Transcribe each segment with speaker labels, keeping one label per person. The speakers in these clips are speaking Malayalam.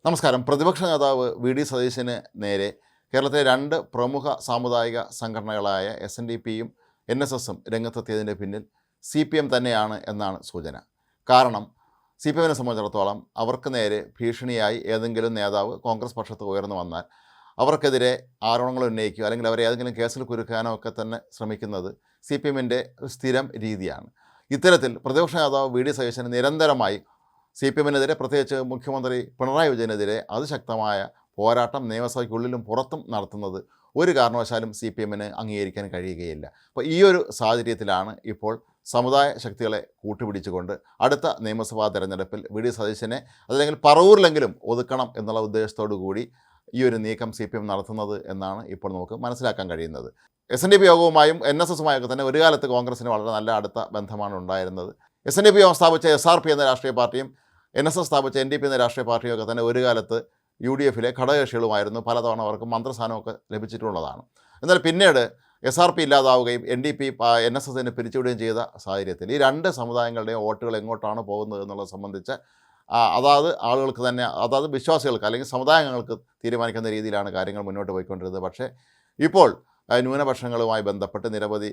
Speaker 1: നമസ്കാരം. പ്രതിപക്ഷ നേതാവ് വി ഡി സതീശന് നേരെ കേരളത്തിലെ രണ്ട് പ്രമുഖ സാമുദായിക സംഘടനകളായ SNDPയും NSSും രംഗത്തെത്തിയതിൻ്റെ പിന്നിൽ CPM തന്നെയാണ് എന്നാണ് സൂചന. കാരണം CPMനെ സംബന്ധിച്ചിടത്തോളം അവർക്ക് നേരെ ഭീഷണിയായി ഏതെങ്കിലും നേതാവ് കോൺഗ്രസ് പക്ഷത്ത് ഉയർന്നു വന്നാൽ അവർക്കെതിരെ ആരോപണങ്ങൾ ഉന്നയിക്കുക അല്ലെങ്കിൽ അവരെ ഏതെങ്കിലും കേസിൽ കുരുക്കാനോ ഒക്കെ തന്നെ ശ്രമിക്കുന്നത് CPMൻ്റെ സ്ഥിരം രീതിയാണ്. ഇത്തരത്തിൽ പ്രതിപക്ഷ നേതാവ് വി ഡി സതീശന് നിരന്തരമായി CPMനെതിരെ, പ്രത്യേകിച്ച് മുഖ്യമന്ത്രി പിണറായി വിജയനെതിരെ അതിശക്തമായ പോരാട്ടം നിയമസഭയ്ക്കുള്ളിലും പുറത്തും നടത്തുന്നത് ഒരു കാരണവശാലും CPMന് അംഗീകരിക്കാൻ കഴിയുകയില്ല. അപ്പോൾ ഈ ഒരു സാഹചര്യത്തിലാണ് ഇപ്പോൾ സമുദായ ശക്തികളെ കൂട്ടുപിടിച്ചുകൊണ്ട് അടുത്ത നിയമസഭാ തെരഞ്ഞെടുപ്പിൽ വി ഡി സതീശനെ അതല്ലെങ്കിൽ പറവൂരിലെങ്കിലും ഒതുക്കണം എന്നുള്ള ഉദ്ദേശത്തോടു കൂടി ഈ ഒരു നീക്കം CPM നടത്തുന്നത് എന്നാണ് ഇപ്പോൾ നമുക്ക് മനസ്സിലാക്കാൻ കഴിയുന്നത്. SNDP യോഗവുമായും NSSുമായൊക്കെ തന്നെ ഒരു കാലത്ത് കോൺഗ്രസിന് വളരെ നല്ല അടുത്ത ബന്ധമാണ് ഉണ്ടായിരുന്നത്. SNDP യോഗം സ്ഥാപിച്ച SRP എന്ന രാഷ്ട്രീയ പാർട്ടിയും NSS സ്ഥാപിച്ച NDP എന്ന രാഷ്ട്രീയ പാർട്ടിയൊക്കെ തന്നെ ഒരു കാലത്ത് UDFിലെ ഘടകകക്ഷികളുമായിരുന്നു. പലതവണ അവർക്ക് മന്ത്രിസ്ഥാനമൊക്കെ ലഭിച്ചിട്ടുള്ളതാണ്. എന്നാൽ പിന്നീട് SRP ഇല്ലാതാവുകയും NDP NSSനെ പിരിച്ചുവിടുകയും ചെയ്ത സാഹചര്യത്തിൽ ഈ രണ്ട് സമുദായങ്ങളുടെയും വോട്ടുകൾ എങ്ങോട്ടാണ് പോകുന്നത് എന്നുള്ളത് സംബന്ധിച്ച് അതാത് ആളുകൾക്ക് തന്നെ, അതാത് വിശ്വാസികൾക്ക് അല്ലെങ്കിൽ സമുദായങ്ങൾക്ക് തീരുമാനിക്കുന്ന രീതിയിലാണ് കാര്യങ്ങൾ മുന്നോട്ട് പോയിക്കൊണ്ടിരുന്നത്. പക്ഷേ ഇപ്പോൾ ന്യൂനപക്ഷങ്ങളുമായി ബന്ധപ്പെട്ട് നിരവധി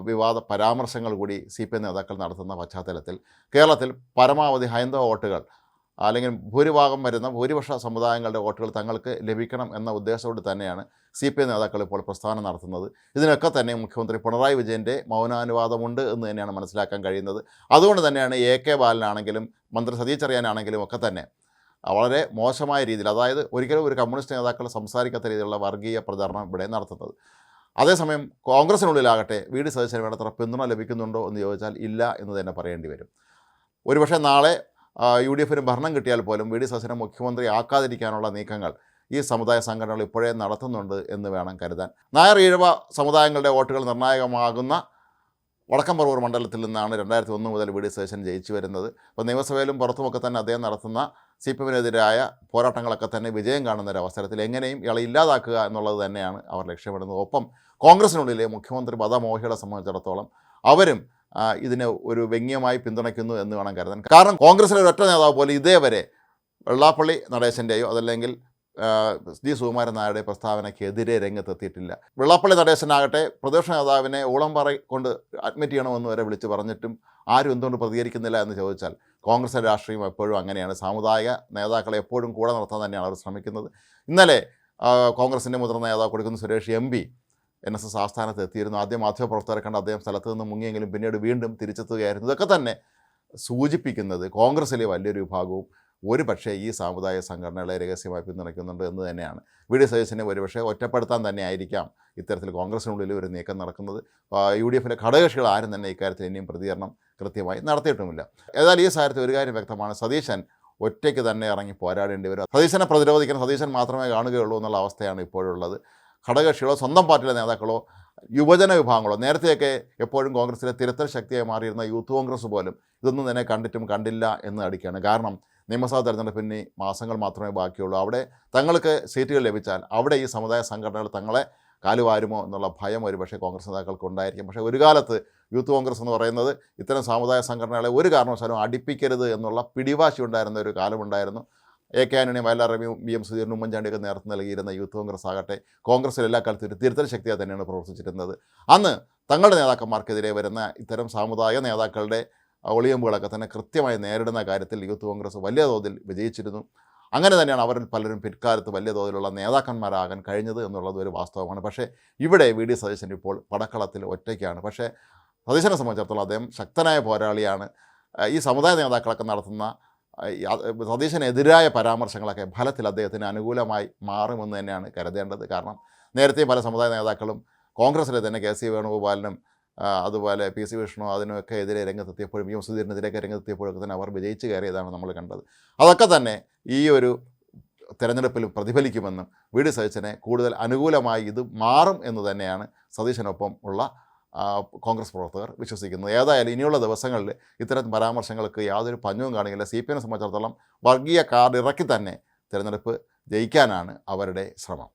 Speaker 1: വിവാദ പരാമർശങ്ങൾ കൂടി CPM നേതാക്കൾ നടത്തുന്ന പശ്ചാത്തലത്തിൽ കേരളത്തിൽ പരമാവധി ഹൈന്ദവ വോട്ടുകൾ അല്ലെങ്കിൽ ഭൂരിഭാഗം വരുന്ന ഭൂരിപക്ഷ സമുദായങ്ങളുടെ വോട്ടുകൾ തങ്ങൾക്ക് ലഭിക്കണം എന്ന ഉദ്ദേശത്തോട് തന്നെയാണ് CPM നേതാക്കൾ ഇപ്പോൾ പ്രസ്താവന നടത്തുന്നത്. ഇതിനൊക്കെ തന്നെ മുഖ്യമന്ത്രി പിണറായി വിജയൻ്റെ മൗനാനുവാദമുണ്ട് എന്ന് തന്നെയാണ് മനസ്സിലാക്കാൻ കഴിയുന്നത്. അതുകൊണ്ട് തന്നെയാണ് AK ബാലനാണെങ്കിലും മന്ത്രി സതീഷ് ചെറിയാനാണെങ്കിലും ഒക്കെ തന്നെ വളരെ മോശമായ രീതിയിൽ, അതായത് ഒരിക്കലും ഒരു കമ്മ്യൂണിസ്റ്റ് നേതാക്കൾ സംസാരിക്കാത്ത രീതിയിലുള്ള വർഗീയ പ്രചാരണം ഇവിടെ നടത്തുന്നത്. അതേസമയം കോൺഗ്രസിനുള്ളിലാകട്ടെ വി ഡി സതീശന് വേണ്ടത്ര പിന്തുണ ലഭിക്കുന്നുണ്ടോ എന്ന് ചോദിച്ചാൽ ഇല്ല എന്ന് തന്നെ പറയേണ്ടി വരും. ഒരുപക്ഷെ നാളെ UDFന് ഭരണം കിട്ടിയാൽ പോലും വി ഡി സതീശനെ മുഖ്യമന്ത്രി ആക്കാതിരിക്കാനുള്ള നീക്കങ്ങൾ ഈ സമുദായ സംഘടനകൾ ഇപ്പോഴേ നടത്തുന്നുണ്ട് എന്ന് വേണം കരുതാൻ. നായർ ഈഴവ സമുദായങ്ങളുടെ വോട്ടുകൾ നിർണായകമാകുന്ന വടക്കം പറവൂർ മണ്ഡലത്തിൽ നിന്നാണ് 2001 മുതൽ വി ഡി സതീശൻ ജയിച്ചു വരുന്നത്. അപ്പോൾ നിയമസഭയിലും പുറത്തുമൊക്കെ തന്നെ അദ്ദേഹം നടത്തുന്ന CPMനെതിരായ പോരാട്ടങ്ങളൊക്കെ തന്നെ വിജയം കാണുന്ന ഒരു അവസരത്തിൽ എങ്ങനെയും ഇയാളെ ഇല്ലാതാക്കുക എന്നുള്ളത് തന്നെയാണ് അവർ ലക്ഷ്യമിടുന്നത്. ഒപ്പം കോൺഗ്രസിനുള്ളിലെ മുഖ്യമന്ത്രി പദമോഹികളെ സംബന്ധിച്ചിടത്തോളം അവരും ഇതിനെ ഒരു വ്യംഗ്യമായി പിന്തുണയ്ക്കുന്നു എന്ന് വേണം കരുതാൻ. കാരണം കോൺഗ്രസിലെ ഒരൊറ്റ നേതാവ് പോലും ഇതേവരെ വെള്ളാപ്പള്ളി നടേശൻ്റെയോ അതല്ലെങ്കിൽ D. സുകുമാരൻ നായരുടെ പ്രസ്താവനയ്ക്കെതിരെ രംഗത്തെത്തിയിട്ടില്ല. വെള്ളാപ്പള്ളി നടേശനാകട്ടെ പ്രതിപക്ഷ നേതാവിനെ ഊളംപാറ കൊണ്ട് അഡ്മിറ്റ് ചെയ്യണമെന്ന് വരെ വിളിച്ച് പറഞ്ഞിട്ടും ആരും എന്തുകൊണ്ട് പ്രതികരിക്കുന്നില്ല എന്ന് ചോദിച്ചാൽ കോൺഗ്രസ് രാഷ്ട്രീയം എപ്പോഴും അങ്ങനെയാണ്. സാമുദായിക നേതാക്കളെ എപ്പോഴും കൂടെ നിർത്താൻ തന്നെയാണ് അവർ ശ്രമിക്കുന്നത്. ഇന്നലെ കോൺഗ്രസിൻ്റെ മുതിർന്ന നേതാവ് കൊടുക്കുന്ന സുരേഷ് MP NSS ആസ്ഥാനത്ത് എത്തിയിരുന്നു. ആദ്യം മാധ്യമപ്രവർത്തകരെ കണ്ട് അദ്ദേഹം സ്ഥലത്ത് നിന്ന് മുങ്ങിയെങ്കിലും പിന്നീട് വീണ്ടും തിരിച്ചെത്തുകയായിരുന്നു. ഇതൊക്കെ തന്നെ സൂചിപ്പിക്കുന്നത് കോൺഗ്രസിലെ വലിയൊരു വിഭാഗവും ഒരു പക്ഷേ ഈ സാമുദായിക സംഘടനകളെ രഹസ്യമായി പിന്തുണയ്ക്കുന്നുണ്ട് എന്ന് തന്നെയാണ്. വി ഡി സതീശനെ ഒരുപക്ഷെ ഒറ്റപ്പെടുത്താൻ തന്നെ ആയിരിക്കാം ഇത്തരത്തിൽ കോൺഗ്രസിനുള്ളിൽ ഒരു നീക്കം നടക്കുന്നത്. UDFിലെ ഘടകകക്ഷികൾ ആരും തന്നെ ഇക്കാര്യത്തിൽ ഇനിയും പ്രതികരണം കൃത്യമായി നടത്തിയിട്ടുമില്ല. ഏതായാലും ഈ സാഹചര്യത്തിൽ ഒരു കാര്യം വ്യക്തമാണ്, സതീശൻ ഒറ്റയ്ക്ക് തന്നെ ഇറങ്ങി പോരാടേണ്ടി വരും. സതീശനെ പ്രതിരോധിക്കാൻ സതീശൻ മാത്രമേ കാണുകയുള്ളൂ എന്നുള്ള അവസ്ഥയാണ് ഇപ്പോഴുള്ളത്. ഘടകകക്ഷികളോ സ്വന്തം പാർട്ടിയിലെ നേതാക്കളോ യുവജന വിഭാഗങ്ങളോ, നേരത്തെയൊക്കെ എപ്പോഴും കോൺഗ്രസിലെ തിരുത്തൽ ശക്തിയായി മാറിയിരുന്ന യൂത്ത് കോൺഗ്രസ് പോലും ഇതൊന്നും തന്നെ കണ്ടിട്ടും കണ്ടില്ല എന്ന് അടിക്കുകയാണ്. കാരണം നിയമസഭാ തെരഞ്ഞെടുപ്പിന് മാസങ്ങൾ മാത്രമേ ബാക്കിയുള്ളൂ. അവിടെ തങ്ങൾക്ക് സീറ്റുകൾ ലഭിച്ചാൽ അവിടെ ഈ സമുദായ സംഘടനകൾ തങ്ങളെ കാലുവാരുമോ എന്നുള്ള ഭയം ഒരുപക്ഷെ കോൺഗ്രസ് നേതാക്കൾക്ക് ഉണ്ടായിരിക്കും. പക്ഷേ ഒരു കാലത്ത് യൂത്ത് കോൺഗ്രസ് എന്ന് പറയുന്നത് ഇത്തരം സാമുദായ സംഘടനകളെ ഒരു കാരണവശാലും അടുപ്പിക്കരുത് എന്നുള്ള പിടിവാശി ഉണ്ടായിരുന്ന ഒരു കാലമുണ്ടായിരുന്നു. AK ആന്റണിയും വയലാർ രവിയും BM സുധീരനും ഉമ്മൻചാണ്ടിയൊക്കെ നേതൃത്വം നൽകിയിരുന്ന യൂത്ത് കോൺഗ്രസ് ആകട്ടെ കോൺഗ്രസിൽ എല്ലാ കാലത്തും ഒരു തിരുത്തൽ ശക്തിയായി തന്നെയാണ് പ്രവർത്തിച്ചിരുന്നത്. അന്ന് തങ്ങളുടെ നേതാക്കന്മാർക്കെതിരെ വരുന്ന ഇത്തരം സാമുദായിക നേതാക്കളുടെ ഒളിയമ്പുകളൊക്കെ തന്നെ കൃത്യമായി നേരിടുന്ന കാര്യത്തിൽ യൂത്ത് കോൺഗ്രസ് വലിയ തോതിൽ വിജയിച്ചിരുന്നു. അങ്ങനെ തന്നെയാണ് അവരിൽ പലരും പിൽക്കാലത്ത് വലിയ തോതിലുള്ള നേതാക്കന്മാരാകാൻ കഴിഞ്ഞത് എന്നുള്ളത് ഒരു വാസ്തവമാണ്. പക്ഷേ ഇവിടെ വി ഡി സതീശൻ ഇപ്പോൾ പടക്കളത്തിൽ ഒറ്റയ്ക്കാണ്. പക്ഷേ സതീശനെ സംബന്ധിച്ചിടത്തോളം അദ്ദേഹം ശക്തനായ പോരാളിയാണ്. ഈ സമുദായ നേതാക്കളൊക്കെ നടത്തുന്ന സതീശനെതിരായ പരാമർശങ്ങളൊക്കെ ഫലത്തിൽ അദ്ദേഹത്തിന് അനുകൂലമായി മാറുമെന്ന് തന്നെയാണ് കരുതേണ്ടത്. കാരണം നേരത്തെ പല സമുദായ നേതാക്കളും കോൺഗ്രസിലെ തന്നെ KC വേണുഗോപാലിനും അതുപോലെ PC വിഷ്ണു അതിനൊക്കെ എതിരെ രംഗത്തെത്തിയപ്പോഴും BM സുധീരനെതിരെയൊക്കെ രംഗത്തെത്തിയപ്പോഴൊക്കെ തന്നെ അവർ വിജയിച്ച് കയറിയതാണ് നമ്മൾ കണ്ടത്. അതൊക്കെ തന്നെ ഈ ഒരു തെരഞ്ഞെടുപ്പിലും പ്രതിഫലിക്കുമെന്നും വി ഡി സതീശനെ കൂടുതൽ അനുകൂലമായി ഇത് മാറും എന്ന് തന്നെയാണ് സതീശനൊപ്പം ഉള്ള കോൺഗ്രസ് പ്രവർത്തകർ വിശ്വസിക്കുന്നത്. ഏതായാലും ഇനിയുള്ള ദിവസങ്ങളിൽ ഇത്തരം പരാമർശങ്ങൾക്ക് യാതൊരു പഞ്ഞവും കാണുകയില്ല. CPMനെ സംബന്ധിച്ചിടത്തോളം വർഗീയ കാർഡ് ഇറക്കി തന്നെ തെരഞ്ഞെടുപ്പ് ജയിക്കാനാണ് അവരുടെ ശ്രമം.